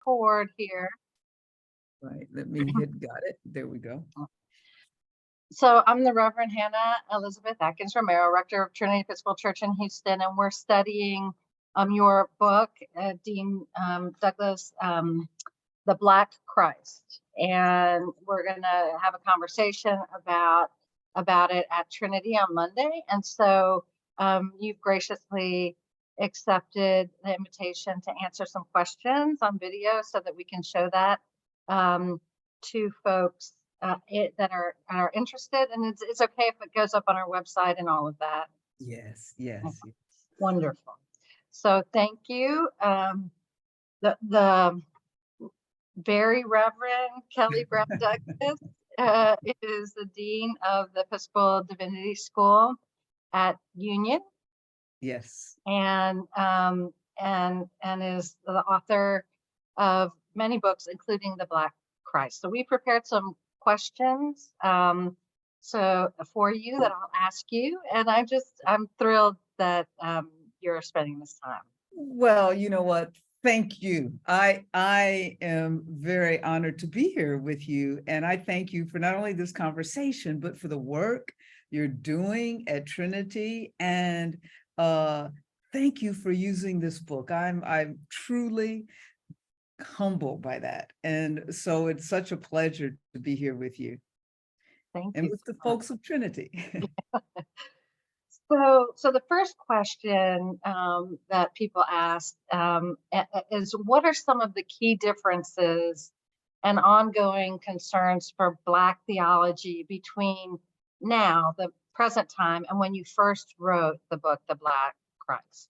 record here. Right, let me hit got it. There we go. So I'm the Reverend Hannah Elizabeth Atkins Romero, rector of Trinity Episcopal Church in Houston, and we're studying your book, Dean Douglas, The Black Christ. And we're going to have a conversation about it at Trinity on Monday. And so you've graciously accepted the invitation to answer some questions on video so that we can show that to folks that are interested. And it's okay if it goes up on our website and all of that. Yes, yes, yes. Wonderful. So thank you. The very Reverend Kelly Brown Douglas is the Dean of the Episcopal Divinity School at Union. Yes. And is the author of many books, including The Black Christ. So we prepared some questions so for you that I'll ask you, and I'm thrilled that you're spending this time. Well, you know what? Thank you. I am very honored to be here with you, and I thank you for not only this conversation, but for the work you're doing at Trinity, and thank you for using this book. I'm truly humbled by that, and so it's such a pleasure to be here with you. Thank and you. With the folks of Trinity. So the first question that people ask is, what are some of the key differences and ongoing concerns for Black theology between now, the present time, and when you first wrote the book, The Black Christ?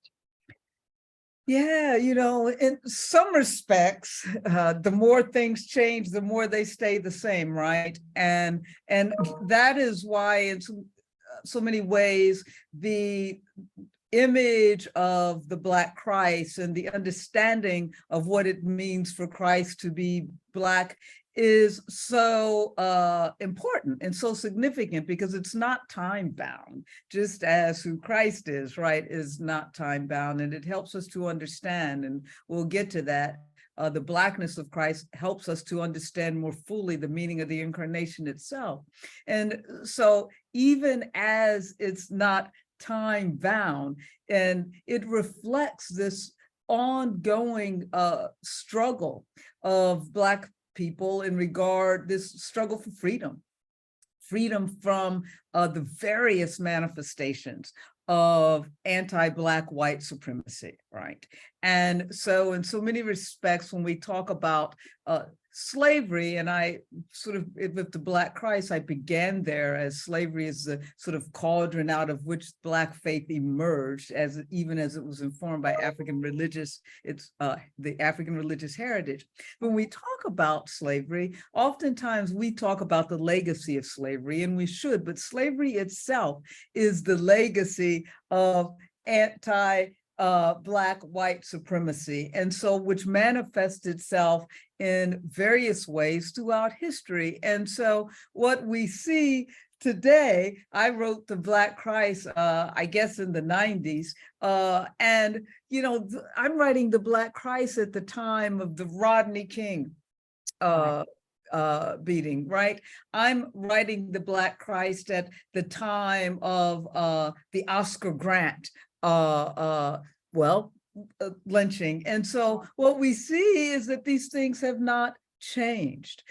Yeah, in some respects, the more things change, the more they stay the same, right? And that is why in so many ways, the image of the Black Christ and the understanding of what it means for Christ to be Black is so important and so significant, because it's not time bound, just as who Christ is, right, is not time bound. And it helps us to understand, and we'll get to that. The Blackness of Christ helps us to understand more fully the meaning of the incarnation itself. And so even as it's not time bound, and it reflects this ongoing struggle of Black people in regard, this struggle for freedom from the various manifestations of anti-Black white supremacy, right? And so in so many respects, when we talk about slavery, and I sort of, with the Black Christ, I began there, as slavery is the sort of cauldron out of which Black faith emerged, even as it was informed by African religious, the African religious heritage. When we talk about slavery, oftentimes we talk about the legacy of slavery, and we should, but slavery itself is the legacy of Black white supremacy, and so which manifests itself in various ways throughout history. And so what we see today, I wrote The Black Christ, I guess in the 90s, and I'm writing The Black Christ at the time of the Rodney King beating, right? I'm writing The Black Christ at the time of the Oscar Grant lynching. And so what we see is that these things have not changed.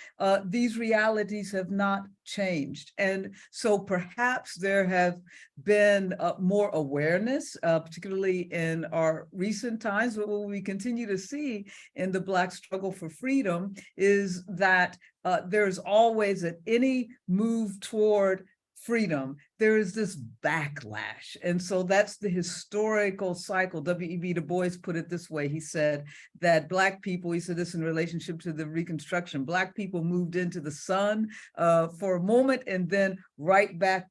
These realities have not changed. And so perhaps there have been more awareness, particularly in our recent times. But what we continue to see in the Black struggle for freedom is that there's always, at any move toward freedom, there is this backlash. And so that's the historical cycle. W.E.B. Du Bois put it this way. He said that Black people, he said this in relationship to the Reconstruction, Black people moved into the sun for a moment and then right back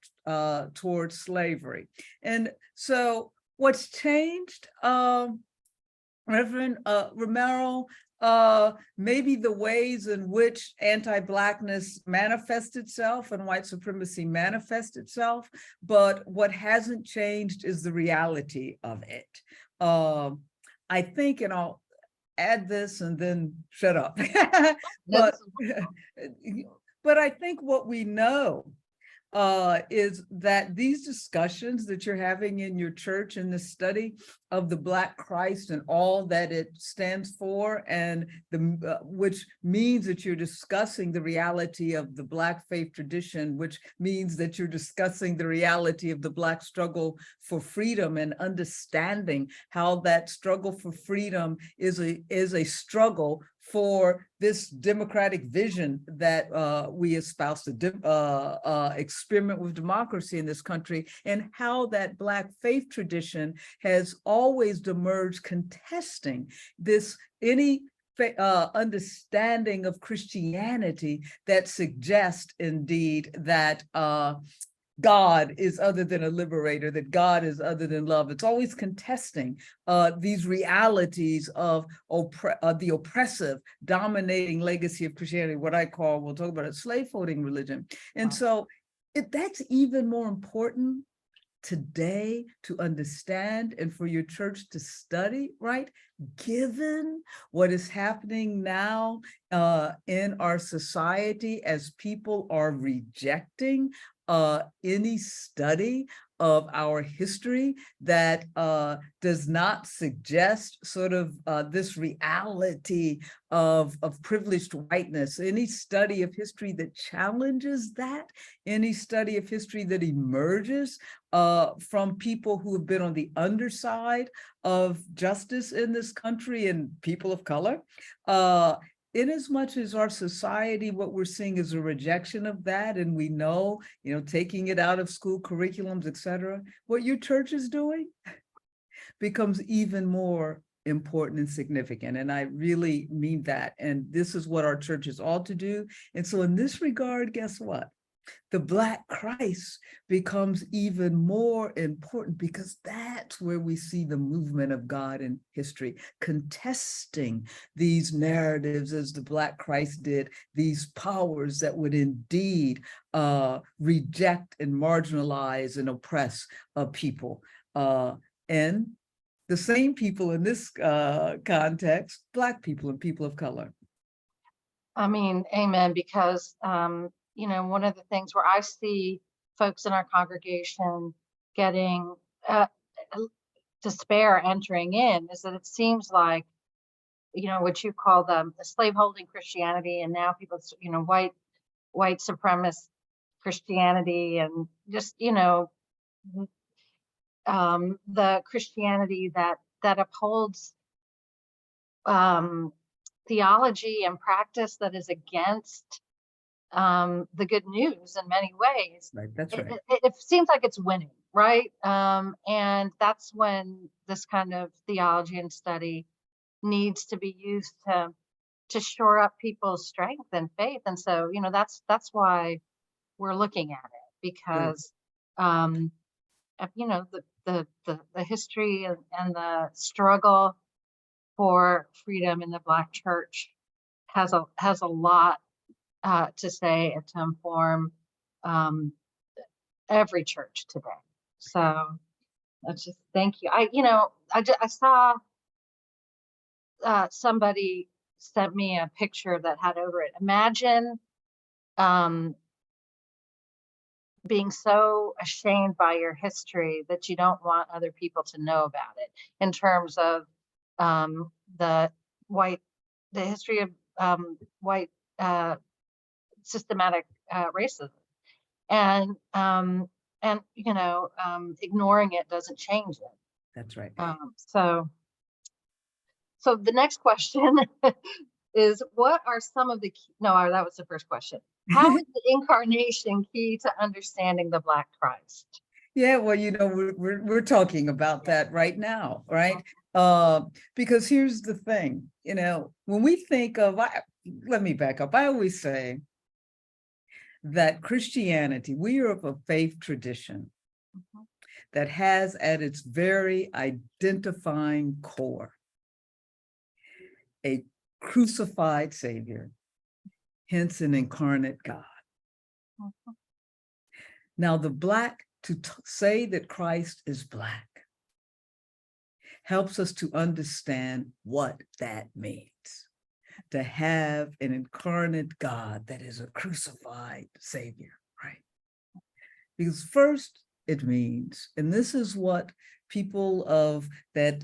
towards slavery. And so what's changed, Reverend Romero, maybe the ways in which anti-Blackness manifests itself and white supremacy manifests itself, but what hasn't changed is the reality of it. I think, add this and then shut up. No, but but I think what we know is that these discussions that you're having in your church in the study of the Black Christ and all that it stands for, and which means that you're discussing the reality of the Black faith tradition, which means that you're discussing the reality of the Black struggle for freedom and understanding how that struggle for freedom is a struggle for this democratic vision that we espouse, to experiment with democracy in this country, and how that Black faith tradition has always emerged contesting this understanding of Christianity that suggests indeed that God is other than a liberator, that God is other than love. It's always contesting these realities of the oppressive, dominating legacy of Christianity, what I call, we'll talk about it, slave-holding religion. And so that's even more important today to understand and for your church to study, right? Given what is happening now in our society as people are rejecting any study of our history that does not suggest sort of this reality of privileged whiteness, any study of history that challenges that, any study of history that emerges from people who have been on the underside of justice in this country and people of color. In as much as our society, what we're seeing is a rejection of that, and we know, taking it out of school curriculums, et cetera, what your church is doing becomes even more important and significant. And I really mean that. And this is what our churches ought to do. And so in this regard, guess what? The Black Christ becomes even more important, because that's where we see the movement of God in history, contesting these narratives as the Black Christ did, these powers that would indeed reject and marginalize and oppress people. And the same people in this context, Black people and people of color. I mean, amen, because one of the things where I see folks in our congregation getting despair entering in is that it seems like, what you call the slaveholding Christianity, and now people, white supremacist Christianity, and just, the Christianity that upholds theology and practice that is against the good news in many ways. Right, that's right. It seems like it's winning, right? And that's when this kind of theology and study needs to be used to shore up people's strength and faith. And so, that's why we're looking at it, because the history and the struggle for freedom in the Black church has a lot to say and to inform every church today. So that's just, thank you. I saw somebody sent me a picture that had over it, imagine being so ashamed by your history that you don't want other people to know about it, in terms of the history of white systematic racism, and ignoring it doesn't change it. That's right. So the next question is, what are some of the that was the first question. How is the incarnation key to understanding the Black Christ? Yeah, well, we're talking about that right now, right? Because here's the thing, when we think of, let me back up. I always say that Christianity, we are of a faith tradition that has at its very identifying core a crucified Savior, hence an incarnate God. Now, the Black, to say that Christ is Black helps us to understand what that means. To have an incarnate God that is a crucified Savior, right? Because first it means, and this is what people of that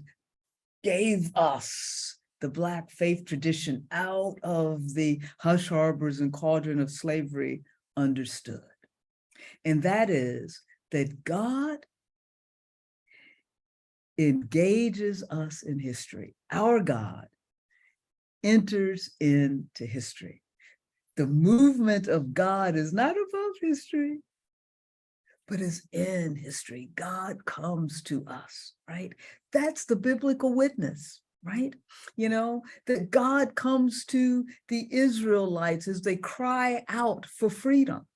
gave us the Black faith tradition out of the hush harbors and cauldron of slavery understood. And that is that God engages us in history. Our God enters into history. The movement of God is not above history, but is in history. God comes to us, right? That's the biblical witness, right? That God comes to the Israelites as they cry out for freedom.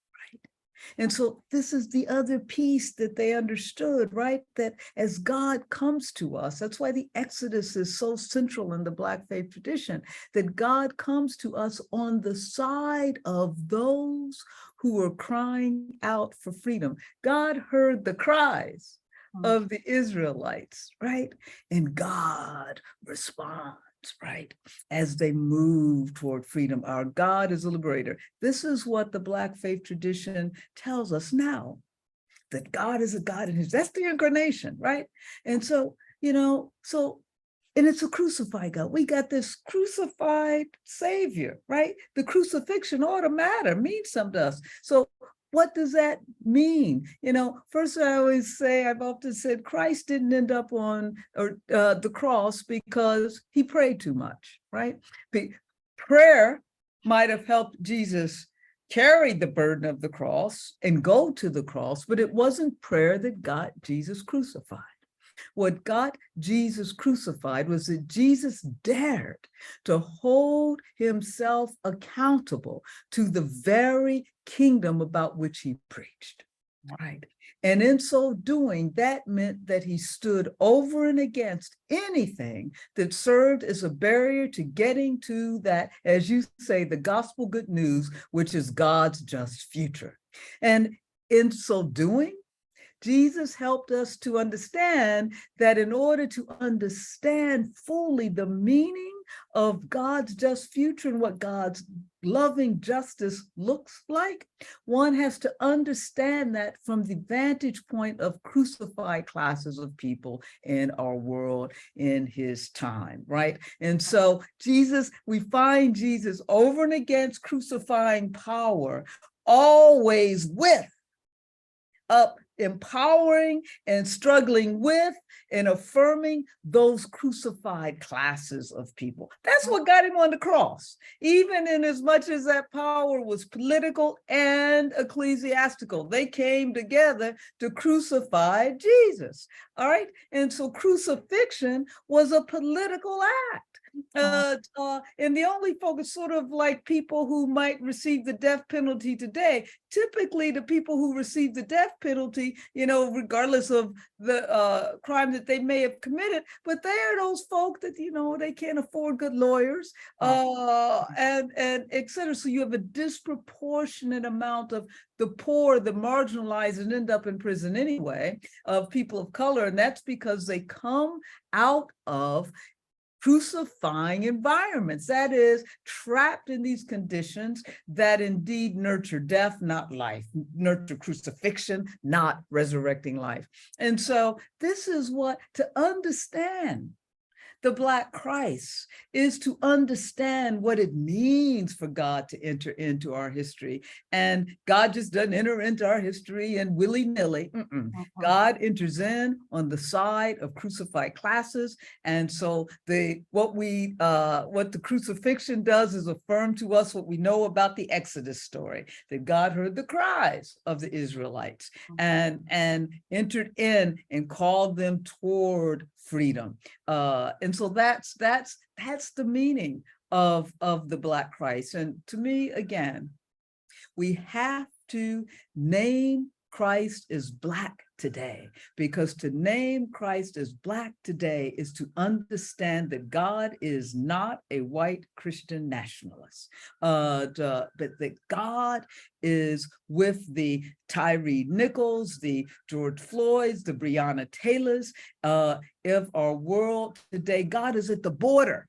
And so this is the other piece that they understood, right? That as God comes to us, that's why the Exodus is so central in the Black faith tradition, that God comes to us on the side of those who are crying out for freedom. God heard the cries of the Israelites, right? And God responds, right? As they move toward freedom. Our God is a liberator. This is what the Black faith tradition tells us now, that God is a God in his, that's the incarnation, right? And so, and it's a crucified God. We got this crucified Savior, right? The crucifixion ought to matter, means something to us. So what does that mean? First I always say, I've often said, Christ didn't end up on the cross because he prayed too much, right? Prayer might have helped Jesus carry the burden of the cross and go to the cross, but it wasn't prayer that got Jesus crucified. What got Jesus crucified was that Jesus dared to hold himself accountable to the very kingdom about which he preached, right? And in so doing, that meant that he stood over and against anything that served as a barrier to getting to that, as you say, the gospel good news, which is God's just future. And in so doing, Jesus helped us to understand that in order to understand fully the meaning of God's just future and what God's loving justice looks like, one has to understand that from the vantage point of crucified classes of people in our world in his time, right? And so we find Jesus over and against crucifying power, always with empowering and struggling with and affirming those crucified classes of people. That's what got him on the cross, even in as much as that power was political and ecclesiastical. They came together to crucify Jesus, all right? And so crucifixion was a political act. And the only focus, sort of like people who might receive the death penalty today, typically the people who receive the death penalty, regardless of the crime that they may have committed, but they are those folk that, they can't afford good lawyers, and et cetera. So you have a disproportionate amount of the poor, the marginalized, and end up in prison anyway, of people of color. And that's because they come out of crucifying environments, that is, trapped in these conditions that indeed nurture death, not life, nurture crucifixion, not resurrecting life. And so this is what, to understand the Black Christ is to understand what it means for God to enter into our history. And God just doesn't enter into our history and willy-nilly. God enters in on the side of crucified classes. And so what the crucifixion does is affirm to us what we know about the Exodus story, that God heard the cries of the Israelites and entered in and called them toward freedom. And so that's the meaning of the Black Christ. And to me, again, we have to name Christ is Black today, because to name Christ as Black today is to understand that God is not a white Christian nationalist, but that God is with the Tyree Nichols, the George Floyds, the Breonna Taylors of our world today. God is at the border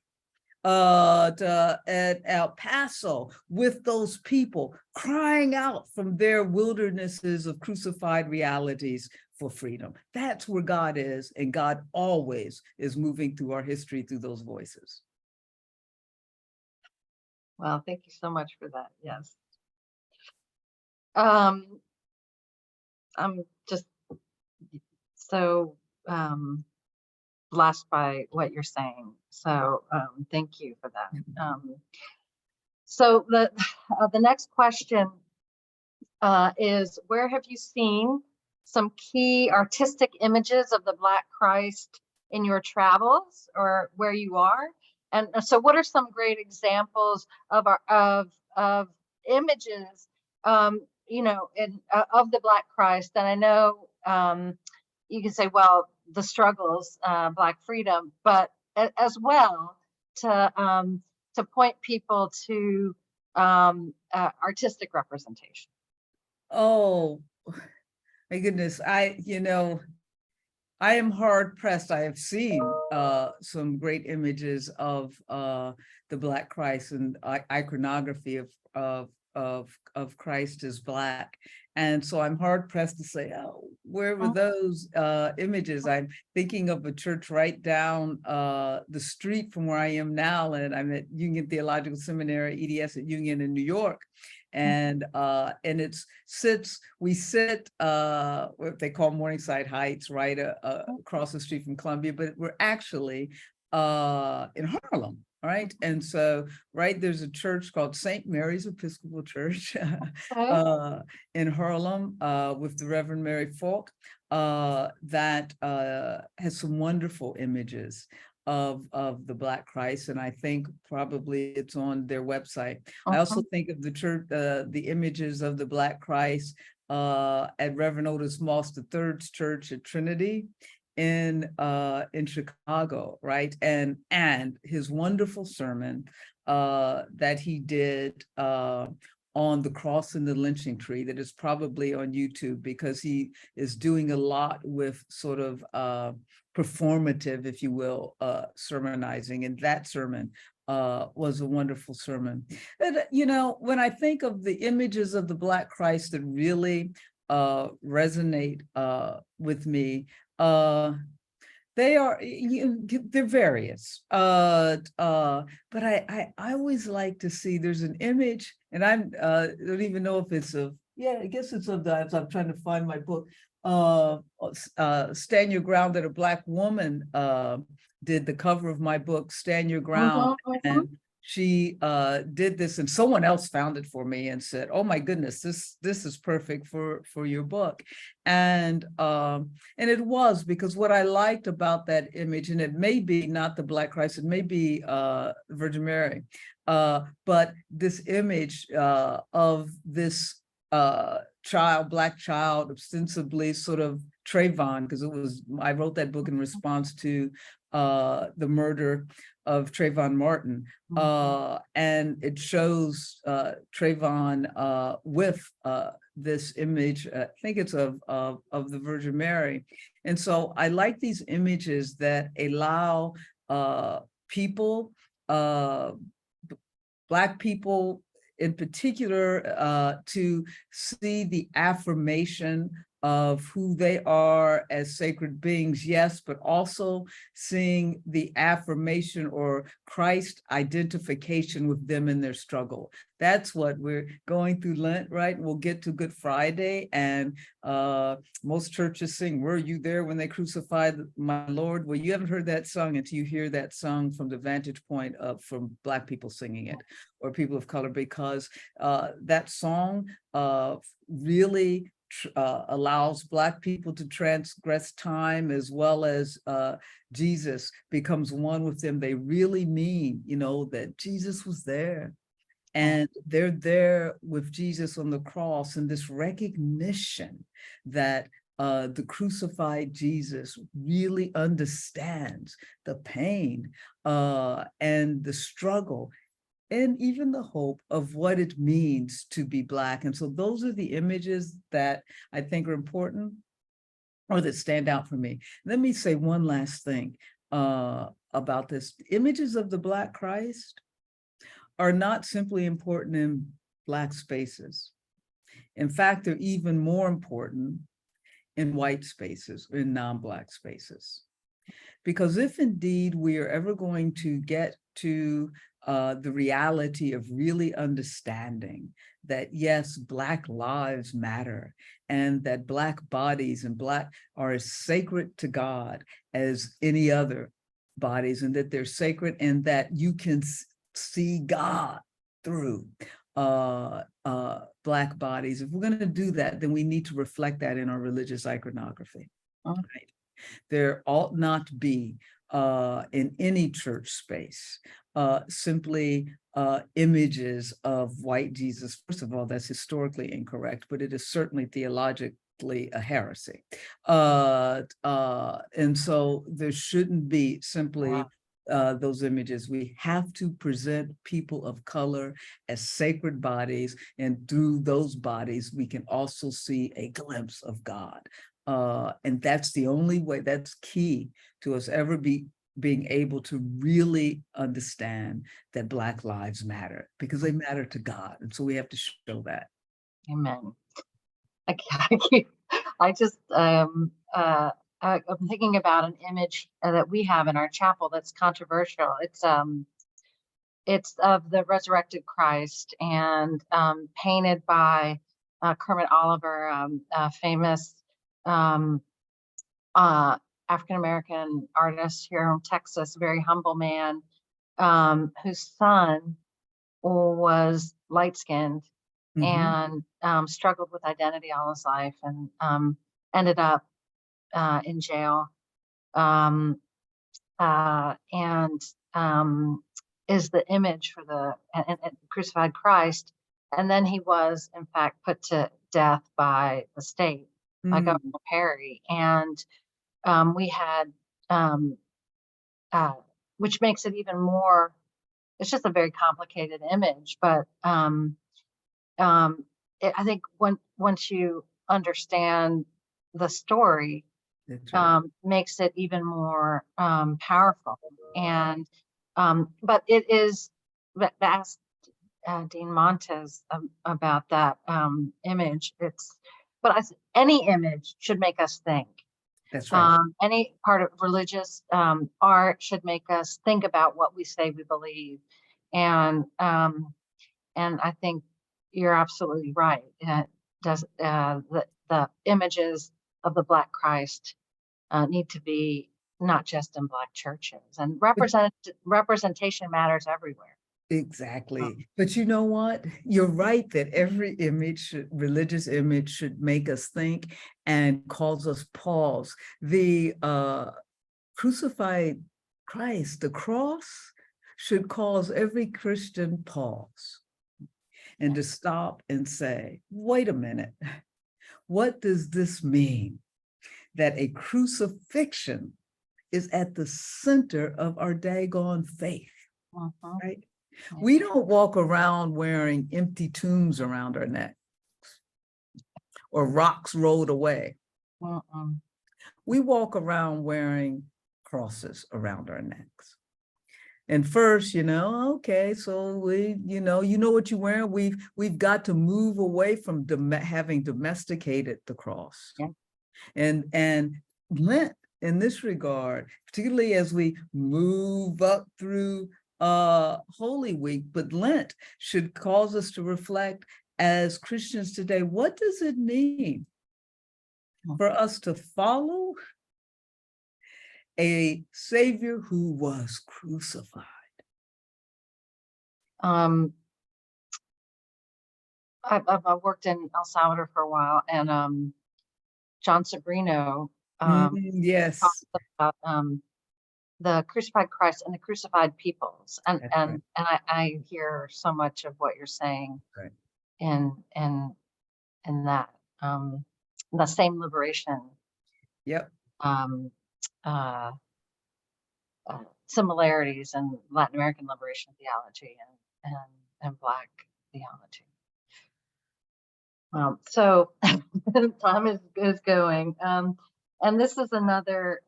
at El Paso with those people crying out from their wildernesses of crucified realities for freedom. That's where God is, and God always is moving through our history through those voices. Well, thank you so much for that. Yes. I'm just so blessed by what you're saying. So thank you for that. So the next question is, where have you seen some key artistic images of the Black Christ in your travels or where you are? And so what are some great examples of images, you know, of the Black Christ? And I know you can say, well, the struggles, Black freedom, but as well to point people to artistic representation. Oh, my goodness. I am hard pressed. I have seen some great images of the Black Christ and iconography of Christ as Black. And so I'm hard pressed to say, oh, where were those images? I'm thinking of a church right down the street from where I am now, and I'm at Union Theological Seminary, EDS at Union in New York. And we sit what they call Morningside Heights, right across the street from Columbia, but we're actually in Harlem, right? And so, right, there's a church called St. Mary's Episcopal Church in Harlem with the Reverend Mary Falk that has some wonderful images of the Black Christ, and I think probably it's on their website. I also think of the church, the images of the Black Christ at Reverend Otis Moss III's church at Trinity in Chicago, right? And his wonderful sermon that he did on the cross and the lynching tree, that is probably on YouTube, because he is doing a lot with sort of performative, if you will, sermonizing, and that sermon was a wonderful sermon. And, you know, when I think of the images of the Black Christ that really resonate with me, they're various, but I always like to see, there's an image, and I don't even know if it's of, yeah, I guess it's of that. I'm trying to find my book. Stand Your Ground, that a Black woman did the cover of my book, Stand Your Ground. And she did this, and someone else found it for me and said, oh my goodness, this is perfect for your book. And it was, because what I liked about that image, and it may be not the Black Christ, it may be Virgin Mary, but this image of this Black child, ostensibly sort of Trayvon, because I wrote that book in response to the murder of Trayvon Martin, and it shows Trayvon with this image, I think it's of the Virgin Mary. And so I like these images that allow people, Black people in particular, to see the affirmation of who they are as sacred beings, yes, but also seeing the affirmation or Christ identification with them in their struggle. That's what we're going through Lent, right? We'll get to Good Friday, and most churches sing, were you there when they crucified my Lord? Well, you haven't heard that song until you hear that song from the vantage point of from Black people singing it, or people of color, because that song really allows Black people to transgress time, as well as Jesus becomes one with them. They really mean, you know, that Jesus was there. And they're there with Jesus on the cross, and this recognition that the crucified Jesus really understands the pain and the struggle and even the hope of what it means to be Black. And so those are the images that I think are important or that stand out for me. Let me say one last thing about this. Images of the Black Christ are not simply important in Black spaces. In fact, they're even more important in white spaces, in non-Black spaces. Because if indeed we are ever going to get to the reality of really understanding that, yes, Black lives matter, and that Black bodies and Black are as sacred to God as any other bodies, and that they're sacred, and that you can see God through Black bodies. If we're going to do that, then we need to reflect that in our religious iconography. Right? There ought not be in any church space simply images of white Jesus. First of all, that's historically incorrect, but it is certainly theologically a heresy. And so there shouldn't be simply those images. We have to present people of color as sacred bodies, and through those bodies, we can also see a glimpse of God. And that's the only way, that's key to us ever being able to really understand that Black lives matter, because they matter to God. And so we have to show that. Amen. I'm thinking about an image that we have in our chapel that's controversial. It's of the resurrected Christ, and painted by Kermit Oliver, a famous African-American artist here in Texas, very humble man, whose son was light-skinned and struggled with identity all his life, and ended up in jail, and is the image for the crucified Christ. And then he was, in fact, put to death by the state, by Governor Perry. And we had, which makes it even more, it's just a very complicated image, but I think once you understand the story, makes it even more powerful. And but it is, asked Dean Montes about that image. But any image should make us think. That's right. Any part of religious art should make us think about what we say we believe. And I think you're absolutely right. The images of the Black Christ need to be not just in Black churches, and representation matters everywhere. Exactly. But you know what? You're right that every image, religious image, should make us think and cause us pause. The crucified Christ, the cross, should cause every Christian pause and to stop and say, wait a minute, what does this mean? That a crucifixion is at the center of our daggone faith, right? We don't walk around wearing empty tombs around our necks or rocks rolled away. We walk around wearing crosses around our necks. And first, okay, so you know what you're wearing. We've got to move away from having domesticated the cross. Yeah. And Lent, in this regard, particularly as we move up through Holy Week, but Lent should cause us to reflect as Christians today, what does it mean for us to follow a Savior who was crucified? I've worked in El Salvador for a while, and John Sobrino yes, talks about the crucified Christ and the crucified peoples. And That's right. I hear so much of what you're saying Right. in that the same liberation Yep. um, uh, similarities in Latin American liberation theology and Black theology. So time is going, and this is another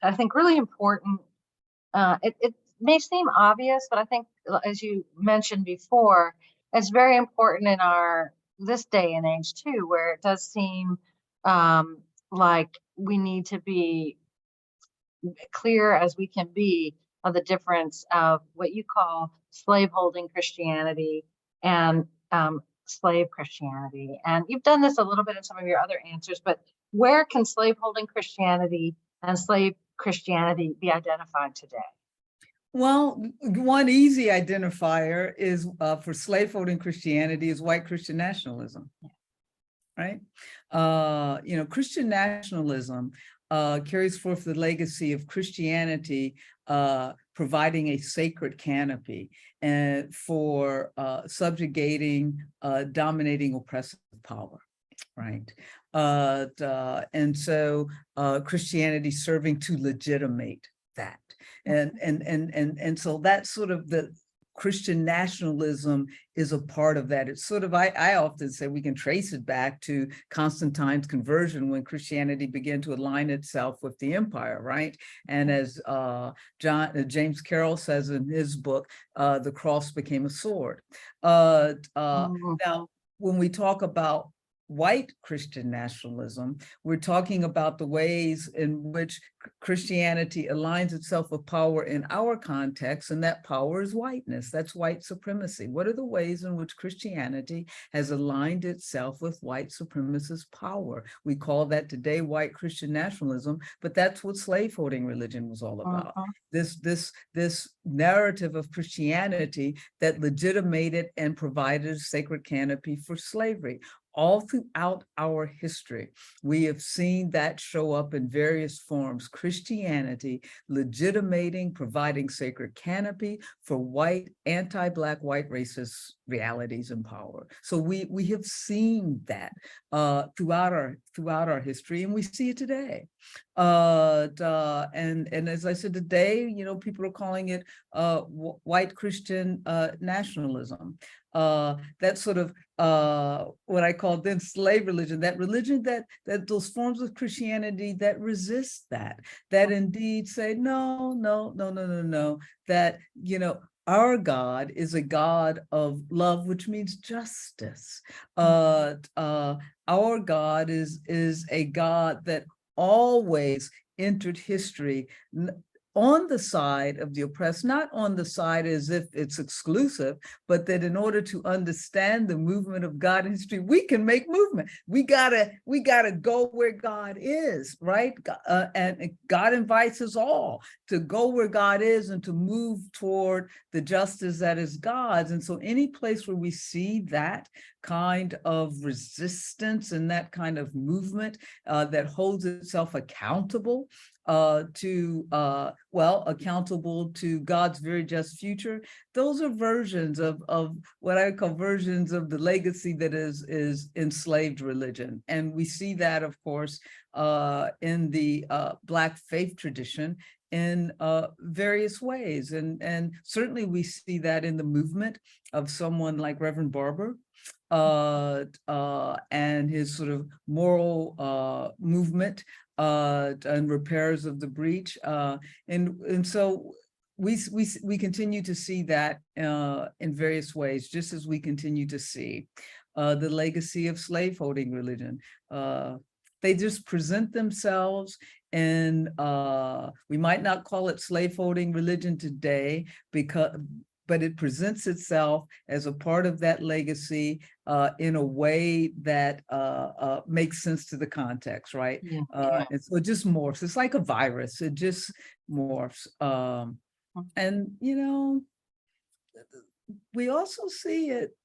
I think really important. It may seem obvious, but I think, as you mentioned before, it's very important in this day and age too, where it does seem like we need to be clear as we can be of the difference of what you call slaveholding Christianity and slave Christianity. And you've done this a little bit in some of your other answers, but where can slaveholding Christianity and slave Christianity be identified today? Well, one easy identifier is for slaveholding Christianity is white Christian nationalism, right? Christian nationalism carries forth the legacy of Christianity providing a sacred canopy and for subjugating, dominating oppressive power, right? And so Christianity serving to legitimate that. And so that's sort of the Christian nationalism is a part of that. It's sort of, I often say we can trace it back to Constantine's conversion when Christianity began to align itself with the empire, right? And as James Carroll says in his book, the cross became a sword. Now, when we talk about white Christian nationalism, we're talking about the ways in which Christianity aligns itself with power in our context, and that power is whiteness. That's white supremacy. What are the ways in which Christianity has aligned itself with white supremacist power? We call that today white Christian nationalism, but that's what slaveholding religion was all about. This narrative of Christianity that legitimated and provided a sacred canopy for slavery. All throughout our history, we have seen that show up in various forms. Christianity legitimating, providing sacred canopy for white, anti-Black, white racist realities and power. So we have seen that throughout our history, and we see it today. And as I said today, people are calling it white Christian nationalism. That sort of what I call then slave religion, that religion that those forms of Christianity that resist that indeed say, no, that, our God is a God of love, which means justice. Our God is a God that always entered history on the side of the oppressed, not on the side as if it's exclusive, but that in order to understand the movement of God in history, we can make movement. We gotta go where God is, right? And God invites us all to go where God is and to move toward the justice that is God's. And so any place where we see that kind of resistance and that kind of movement that holds itself accountable accountable to God's very just future. Those are versions of what I call versions of the legacy that is enslaved religion. And we see that, of course, in the Black faith tradition in various ways. And certainly we see that in the movement of someone like Reverend Barber, and his sort of moral movement and repairs of the breach. And so we continue to see that in various ways, just as we continue to see the legacy of slaveholding religion. They just present themselves, and we might not call it slaveholding religion today, but it presents itself as a part of that legacy in a way that makes sense to the context, right? And so it just morphs. It's like a virus. It just morphs. And, we also see it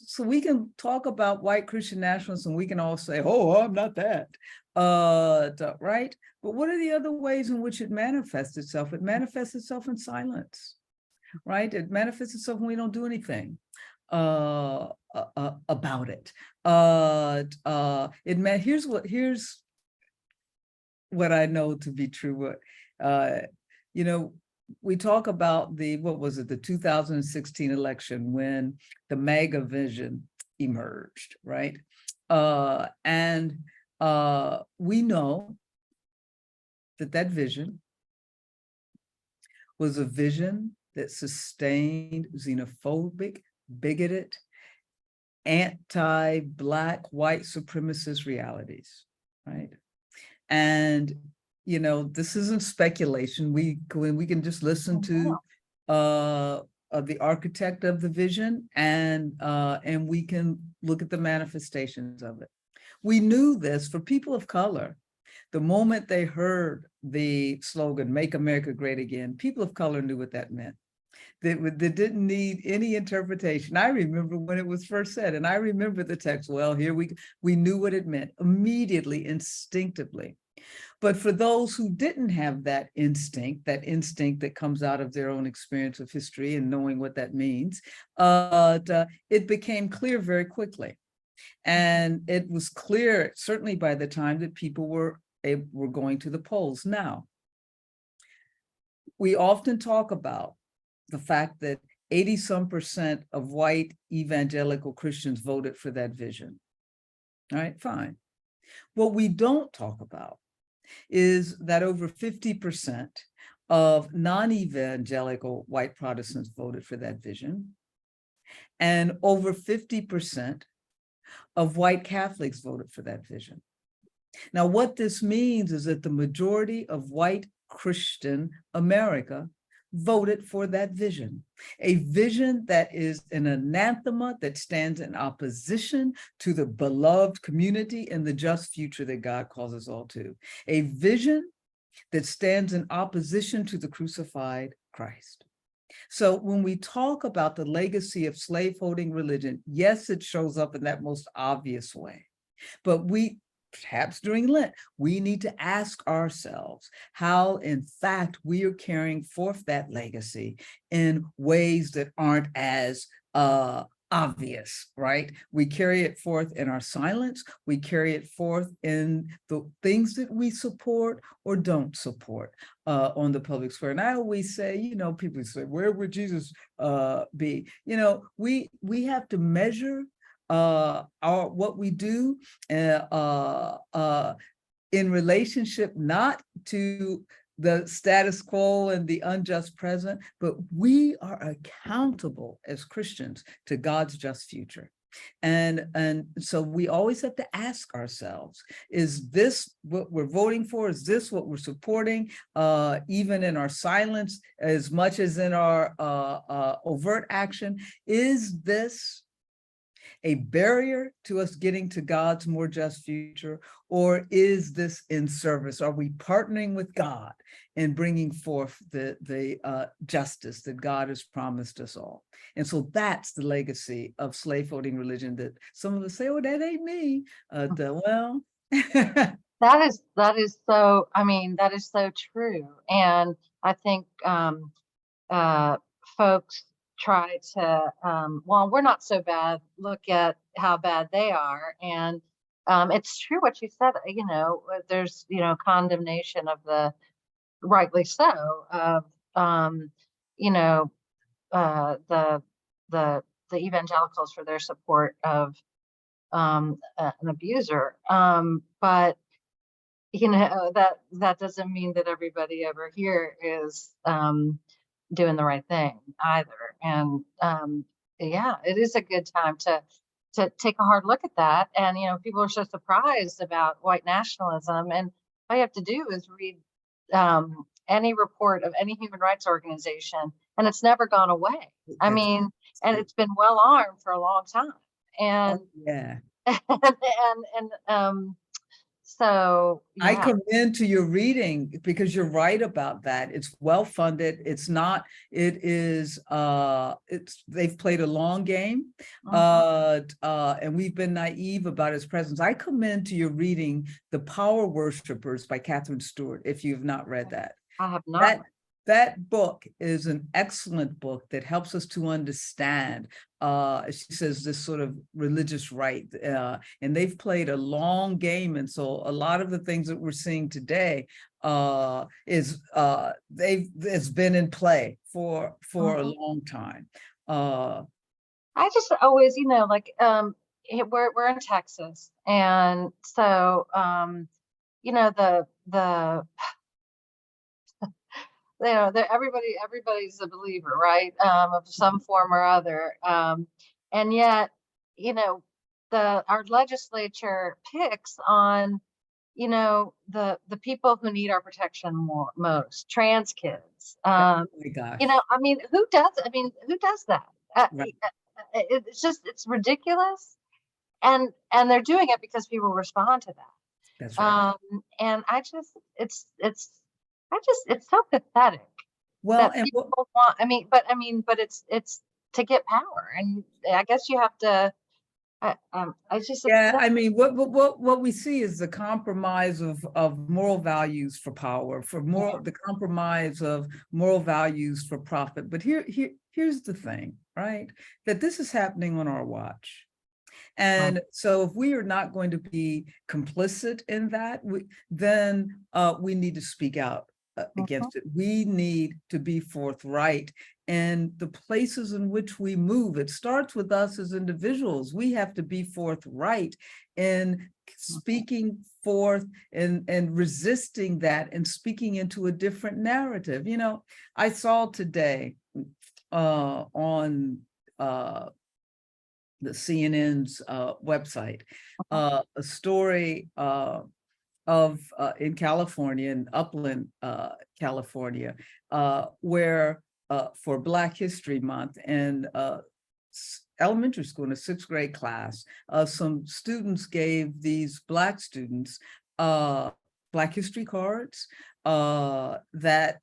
So we can talk about white Christian nationalists and we can all say, oh, I'm not that, right? But what are the other ways in which it manifests itself? It manifests itself in silence, right? It manifests itself when we don't do anything about it. Here's what I know to be true. You know, we talk about the 2016 election when the MAGA vision emerged, right? And we know that vision was a vision that sustained xenophobic, bigoted, anti-Black, white supremacist realities, right? And you know, this isn't speculation. We can just listen to the architect of the vision, and we can look at the manifestations of it. We knew this for people of color. The moment they heard the slogan, "Make America Great Again," people of color knew what that meant. They didn't need any interpretation. I remember when it was first said, and I remember the text, well, we knew what it meant immediately, instinctively. But for those who didn't have that instinct that comes out of their own experience of history and knowing what that means, it became clear very quickly. And it was clear, certainly by the time that people were going to the polls. Now, we often talk about the fact that 80-some% of white evangelical Christians voted for that vision. All right, fine. What we don't talk about is that over 50% of non-evangelical white Protestants voted for that vision, and over 50% of white Catholics voted for that vision. Now, what this means is that the majority of white Christian America voted for that vision, a vision that is an anathema that stands in opposition to the beloved community and the just future that God calls us all to, a vision that stands in opposition to the crucified Christ. So when we talk about the legacy of slaveholding religion, yes, it shows up in that most obvious way, but perhaps during Lent, we need to ask ourselves how, in fact, we are carrying forth that legacy in ways that aren't as obvious, right? We carry it forth in our silence. We carry it forth in the things that we support or don't support on the public square. And I always say, you know, people say, where would Jesus be? You know, we have to measure what we do in relationship not to the status quo and the unjust present, but we are accountable as Christians to God's just future. And so we always have to ask ourselves, is this what we're voting for? Is this what we're supporting? Even in our silence, as much as in our overt action, is this a barrier to us getting to God's more just future? Or is this in service? Are we partnering with God in bringing forth the justice that God has promised us all? And so that's the legacy of slaveholding religion that some of us say, oh, that ain't me. Well. That is so, I mean, that is so true. And I think folks try to, well, we're not so bad, look at how bad they are. And it's true what you said, you know, there's, you know, condemnation of the, rightly so, of, you know, the evangelicals for their support of an abuser. But, you know, that doesn't mean that everybody over here is doing the right thing either. And yeah, it is a good time to take a hard look at that. And you know, people are so surprised about white nationalism, and all you have to do is read any report of any human rights organization, and it's never gone away. I mean, and it's been well armed for a long time. And yeah. and So, I yeah. commend to your reading because you're right about that. It's well funded. It's not, it is they've played a long game. And we've been naive about its presence. I commend to your reading The Power Worshippers by Catherine Stewart, if you've not read that. I have not. That book is an excellent book that helps us to understand, she says, this sort of religious right, and they've played a long game. And so a lot of the things that we're seeing today it's been in play for a long time. I just always, like, we're in Texas, and so, the everybody's a believer, right? Of some form or other. And yet, our legislature picks on, the people who need our protection most, trans kids. Oh my gosh. Who does that? Right. It's ridiculous. And they're doing it because people respond to that. That's right. And it's so pathetic. Well, That and people want, but it's to get power, and I guess you have to. yeah, what we see is the compromise of moral values for power, the compromise of moral values for profit. But here's the thing, right? That this is happening on our watch. And so if we are not going to be complicit in that, then we need to speak out against it. We need to be forthright in the places in which we move. It starts with us as individuals. We have to be forthright in speaking forth and resisting that and speaking into a different narrative. I saw today on the CNN's website, a story in California, in Upland, California, where for Black History Month in elementary school, in a 6th grade class, some students gave these Black students Black history cards that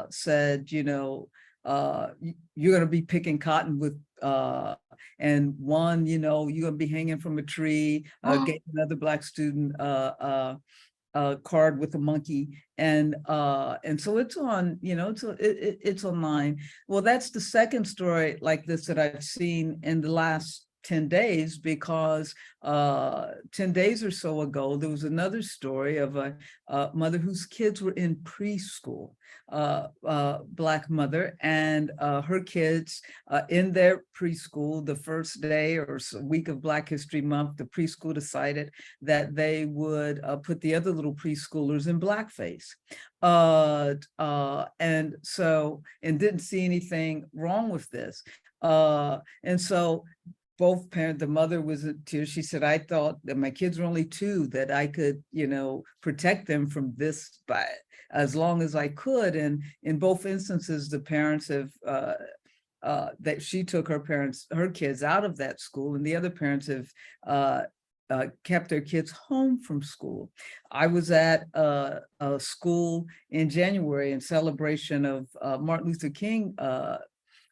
said, you're going to be picking cotton with and one, you're going to be hanging from a tree, gave another Black student card with a monkey, and so it's on, it's online. Well, that's the second story like this that I've seen in the last 10 days, because 10 days or so ago, there was another story of a mother whose kids were in preschool, Black mother, and her kids in their preschool, the first day or week of Black History Month, the preschool decided that they would put the other little preschoolers in blackface. And didn't see anything wrong with this. And so both parents, the mother was in tears. She said, I thought that my kids were only 2, that I could, protect them from this by as long as I could. And in both instances, the parents have, that she took her kids out of that school, and the other parents have kept their kids home from school. I was at a school in January in celebration of Martin Luther King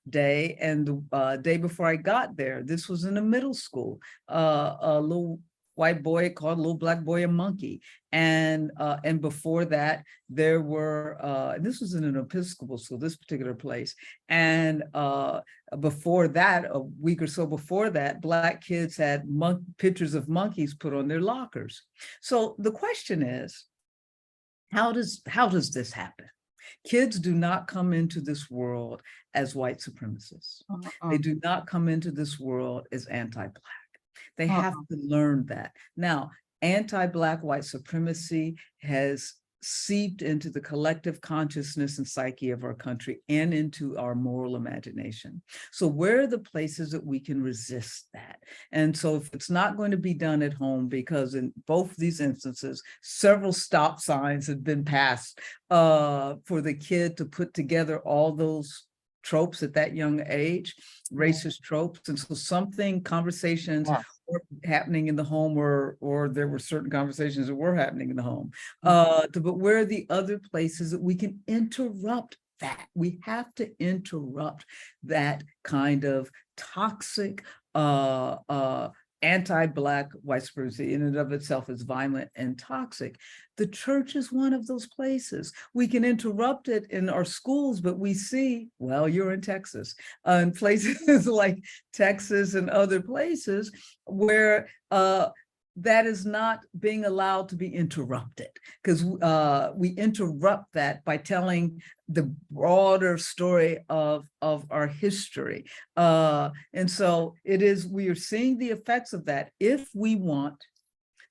Day, and the day before I got there, this was in a middle school, a little white boy called a little Black boy a monkey, and before that there were this was in an Episcopal school, this particular place, and before that, a week or so before that, Black kids had pictures of monkeys put on their lockers. So the question is, how does this happen? Kids do not come into this world as white supremacists. They do not come into this world as anti-Black. They have to learn that. Now, anti-Black white supremacy has seeped into the collective consciousness and psyche of our country and into our moral imagination. So where are the places that we can resist that? And so if it's not going to be done at home, because in both these instances, several stop signs have been passed for the kid to put together all those tropes at that young age, racist tropes. And so conversations were happening in the home, or there were certain conversations that were happening in the home. But where are the other places that we can interrupt that? We have to interrupt that kind of toxic, anti-Black white supremacy in and of itself is violent and toxic. The church is one of those places. We can interrupt it in our schools, but we see, well, you're in Texas, in places like Texas and other places where that is not being allowed to be interrupted, because we interrupt that by telling the broader story of our history. And so we are seeing the effects of that. If we want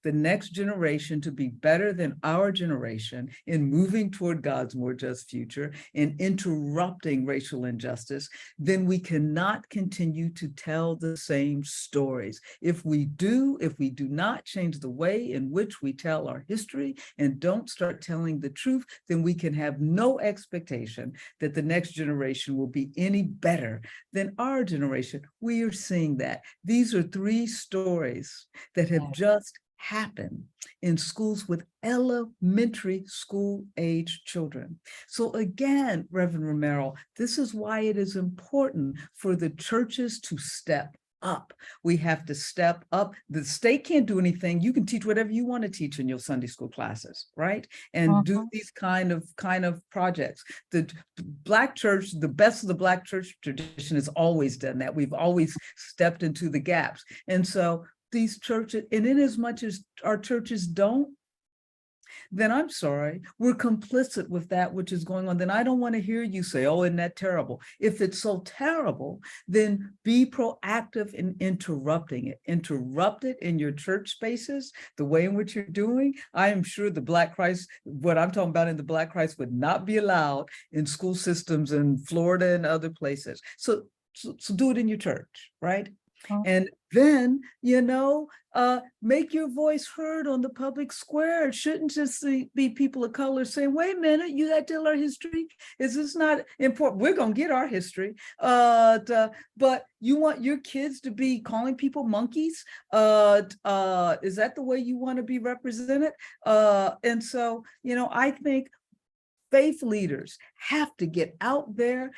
the next generation to be better than our generation in moving toward God's more just future and interrupting racial injustice, then we cannot continue to tell the same stories. If we do not change the way in which we tell our history and don't start telling the truth, then we can have no expectation that the next generation will be any better than our generation. We are seeing that. These are 3 stories that have just happen in schools with elementary school age children. So again, Reverend Romero, this is why it is important for the churches to step up. We have to step up. The state can't do anything. You can teach whatever you want to teach in your Sunday school classes, right? And do these kind of projects. The Black church, the best of the Black church tradition has always done that. We've always stepped into the gaps. And so these churches, and in as much as our churches don't, then I'm sorry, we're complicit with that which is going on. Then I don't want to hear you say, oh, isn't that terrible? If it's so terrible, then be proactive in interrupting it. Interrupt it in your church spaces, the way in which you're doing. I am sure the Black Christ, what I'm talking about in the Black Christ, would not be allowed in school systems in Florida and other places. So do it in your church, right? And then, make your voice heard on the public square. It shouldn't just be people of color saying, wait a minute, you got to tell our history? Is this not important? We're going to get our history. But you want your kids to be calling people monkeys? Is that the way you want to be represented? And so, I think faith leaders have to get out there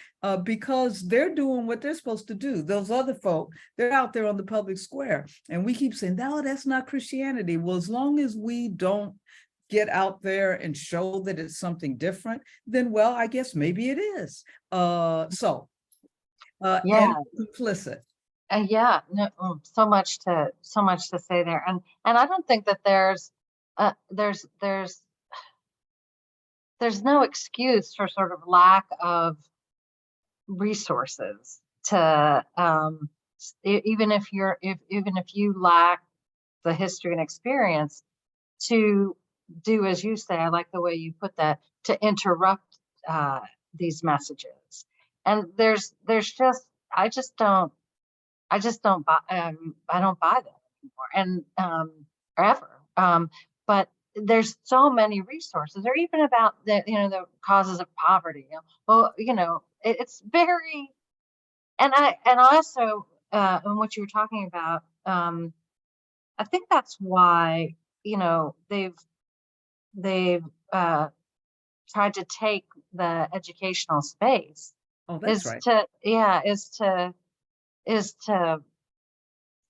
because they're doing what they're supposed to do. Those other folk, they're out there on the public square. And we keep saying, no, that's not Christianity. Well, as long as we don't get out there and show that it's something different, then, well, I guess maybe it is. And complicit. So much to say there. And I don't think that there's no excuse for sort of lack of resources to even if you lack the history and experience to do as you say. I like the way you put that, to interrupt these messages. And I don't buy that anymore, and ever. But there's so many resources, or even about the causes of poverty. It's very, and also and what you were talking about, I think that's why they've tried to take the educational space. Oh, that's right. Is to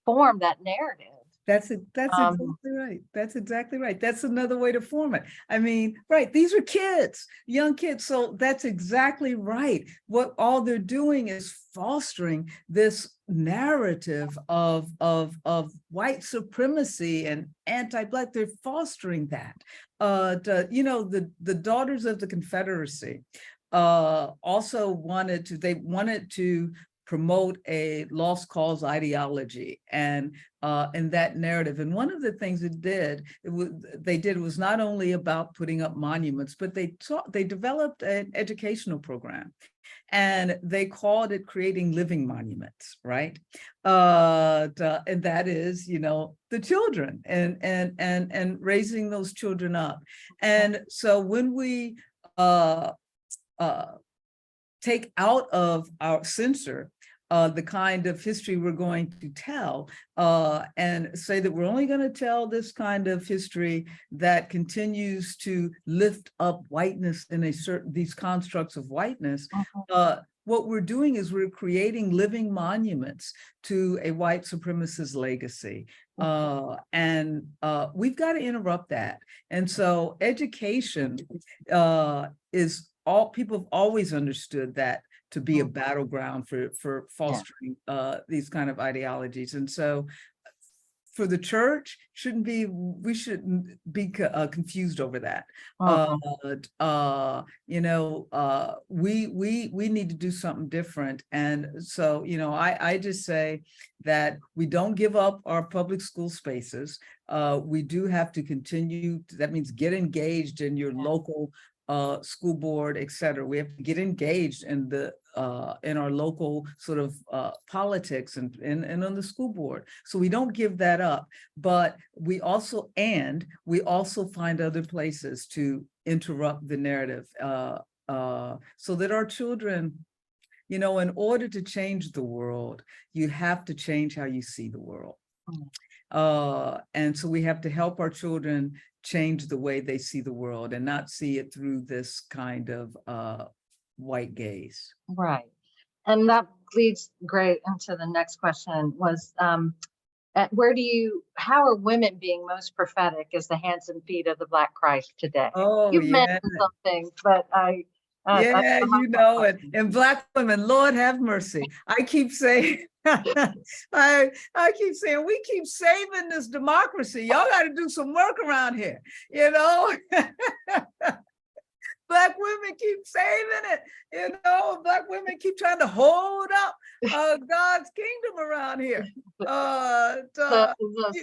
form that narrative. That's exactly right. That's exactly right. That's another way to form it. I mean, right, these are kids, young kids. So that's exactly right. What all they're doing is fostering this narrative of white supremacy and anti-Black. They're fostering that. The Daughters of the Confederacy also wanted to promote a lost cause ideology and that narrative. And one of the things they did was not only about putting up monuments, but they developed an educational program, and they called it Creating Living Monuments, right? And that is, the children and raising those children up. And so when we take out of our censor the kind of history we're going to tell, and say that we're only going to tell this kind of history that continues to lift up whiteness in these constructs of whiteness. What we're doing is we're creating living monuments to a white supremacist legacy. And we've got to interrupt that. And so education is all, people have always understood that to be a battleground for fostering these kind of ideologies. And so for the church, we shouldn't be confused over that. We need to do something different. And so, I just say that we don't give up our public school spaces. We do have to continue. That means get engaged in your local school board, et cetera. We have to get engaged in in our local sort of politics and on the school board. So we don't give that up, but we also find other places to interrupt the narrative so that our children, in order to change the world, you have to change how you see the world. And so we have to help our children change the way they see the world and not see it through this kind of white gaze. Right. And that leads great into the next question was, how are women being most prophetic as the hands and feet of the Black Christ today? Oh, You've mentioned something, but and Black women, Lord have mercy. I keep saying, I keep saying, we keep saving this democracy. Y'all got to do some work around here, Black women keep saving it, Black women keep trying to hold up God's kingdom around here. The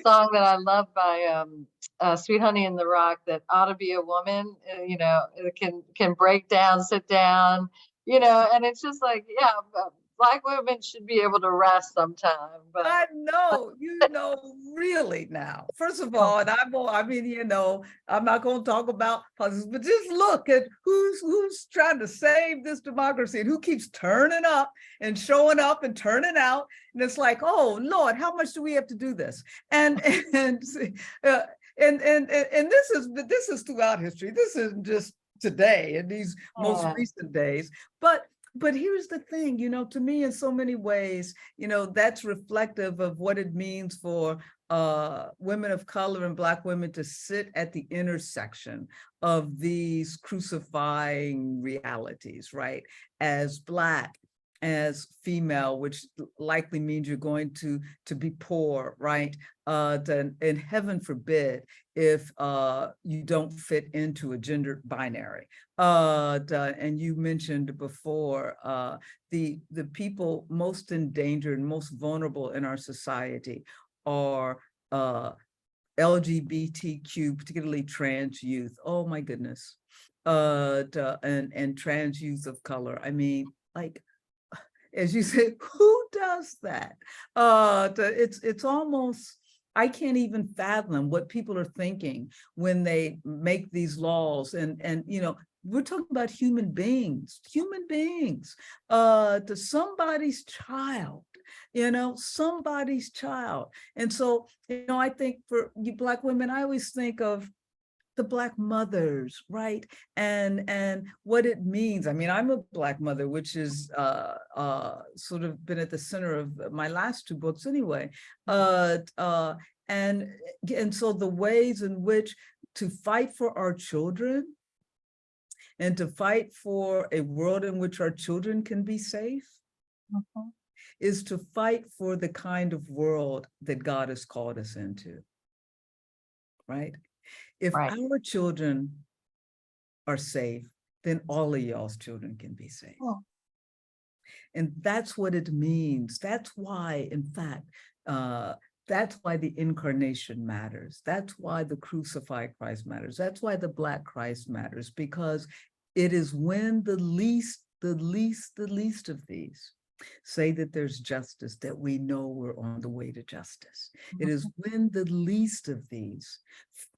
song that I love by Sweet Honey in the Rock, that ought to be a woman, it can break down, sit down, and it's just like, Black women should be able to rest sometime. But I know, really now. First of all, and I'm not going to talk about politics, but just look at who's trying to save this democracy and who keeps turning up and showing up and turning out. And it's like, oh Lord, how much do we have to do this? And this is throughout history. This isn't just today in these most recent days, But here's the thing, to me, in so many ways, that's reflective of what it means for women of color and Black women to sit at the intersection of these crucifying realities, right? As Black, as female, which likely means you're going to be poor, right? And heaven forbid if you don't fit into a gender binary. And you mentioned before, the people most endangered, most vulnerable in our society are LGBTQ, particularly trans youth. Oh my goodness. And trans youth of color. I mean, like, as you said, who does that? It's almost, I can't even fathom what people are thinking when they make these laws. And we're talking about human beings, to somebody's child, somebody's child. And so, I think for you Black women, I always think of the Black mothers, right? And what it means. I mean, I'm a Black mother, which is sort of been at the center of my last two books anyway. And so the ways in which to fight for our children and to fight for a world in which our children can be safe is to fight for the kind of world that God has called us into, right? If our children are safe, then all of y'all's children can be safe. And that's what it means. That's why, in fact, that's why the incarnation matters. That's why the crucified Christ matters. That's why the Black Christ matters, because it is when the least of these say that there's justice that we know we're on the way to justice. It is when the least of these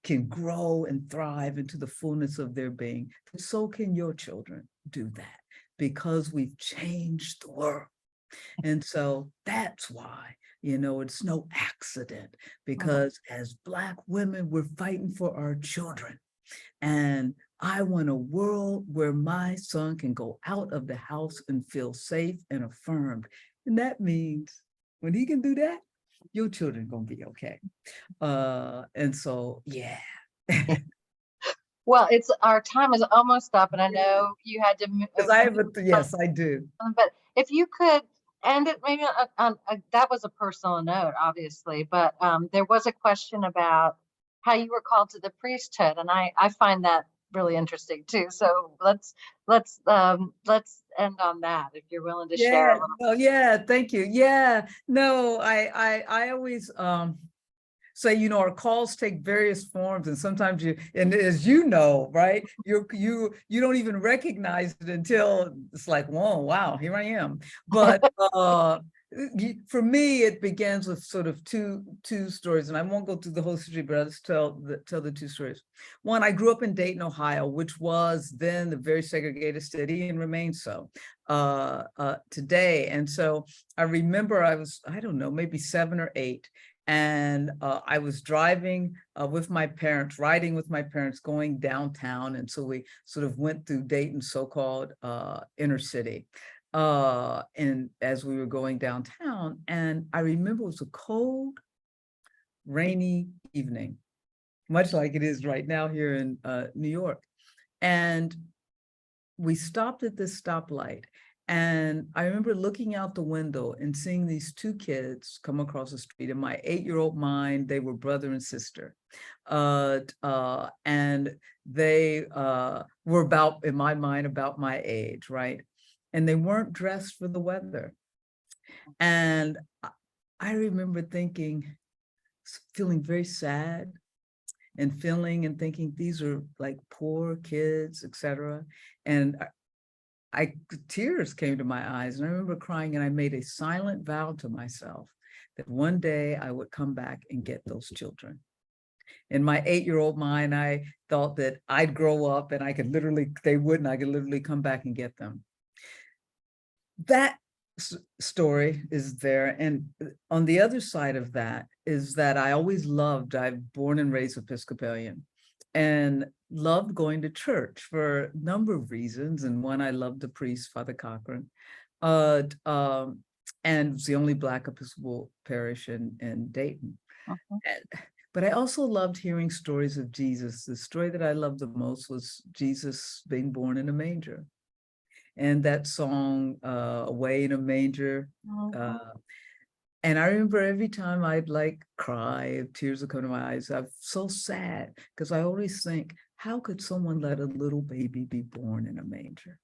can grow and thrive into the fullness of their being, so can your children do that. because we've changed the world. And so that's why, it's no accident, because as Black women, we're fighting for our children. And I want a world where my son can go out of the house and feel safe and affirmed. And that means when he can do that, your children gonna be okay. And so, yeah. Well, our time is almost up, and I know you had to move. Because I have yes, I do. But if you could end it maybe on that was a personal note, obviously, but there was a question about how you were called to the priesthood, and I find that really interesting too. So let's end on that if you're willing to share a little. Oh yeah, thank you. Yeah, no, I always say, our calls take various forms, and sometimes and as you know, right, you don't even recognize it until it's like, whoa, wow, here I am. But for me, it begins with sort of two stories, and I won't go through the whole history, but I'll just tell the two stories. One, I grew up in Dayton, Ohio, which was then the very segregated city and remains so today. And so I remember I was, I don't know, maybe 7 or 8. And I was driving with my parents, riding with my parents, going downtown. And so we sort of went through Dayton's so-called inner city. And as we were going downtown, and I remember it was a cold, rainy evening, much like it is right now here in New York. And we stopped at this stoplight. And I remember looking out the window and seeing these 2 kids come across the street. In my 8-year-old mind, they were brother and sister. And they were about, in my mind, about my age, right? And they weren't dressed for the weather. And I remember feeling very sad and thinking these are like poor kids, etc. And tears came to my eyes, and I remember crying, and I made a silent vow to myself that one day I would come back and get those children. In my 8-year-old mind, I thought that I'd grow up and I could literally come back and get them. That story is there. And on the other side of that is that I'm born and raised Episcopalian, and loved going to church for a number of reasons. And one, I loved the priest, Father Cochran, and it was the only Black Episcopal parish in Dayton. But I also loved hearing stories of Jesus. The story that I loved the most was Jesus being born in a manger. And that song, Away in a Manger. And I remember every time I'd cry, tears would come to my eyes. I'm so sad because I always think, how could someone let a little baby be born in a manger?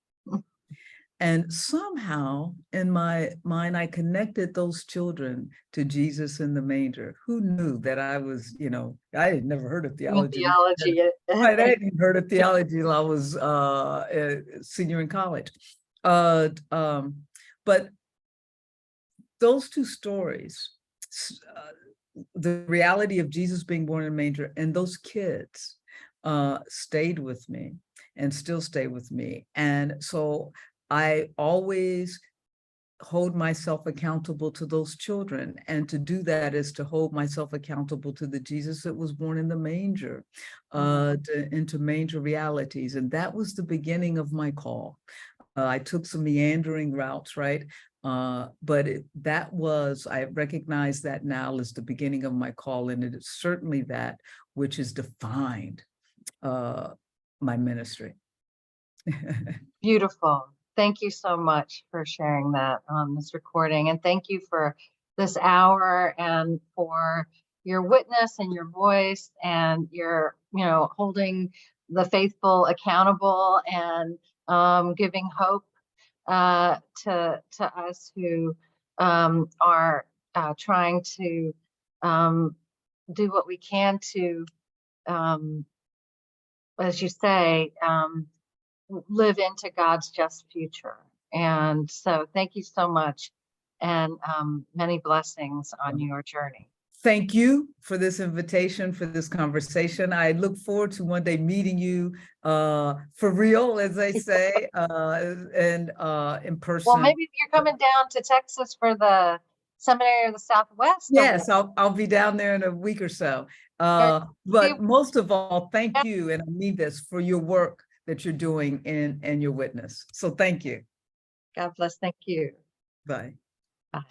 And somehow in my mind, I connected those children to Jesus in the manger. Who knew that I was, I had never heard of theology. I hadn't heard of theology till I was a senior in college. But those 2 stories, the reality of Jesus being born in a manger and those kids stayed with me and still stay with me. And so I always hold myself accountable to those children. And to do that is to hold myself accountable to the Jesus that was born in the manger, into manger realities. And that was the beginning of my call. I took some meandering routes, right? But I recognize that now as the beginning of my call, and it is certainly that which has defined my ministry. Beautiful. Thank you so much for sharing that on this recording. And thank you for this hour and for your witness and your voice and your, holding the faithful accountable and giving hope to us who are trying to do what we can to, as you say, live into God's just future. And so thank you so much, and many blessings on your journey. thank you for this invitation, for this conversation. I look forward to one day meeting you for real, as they say, and in person. Well, maybe you're coming down to Texas for the Seminary of the Southwest. Yes, I'll be down there in a week or so. But most of all, thank you, and I mean this, for your work that you're doing and your witness. So thank you. God bless. Thank you. Bye. Bye.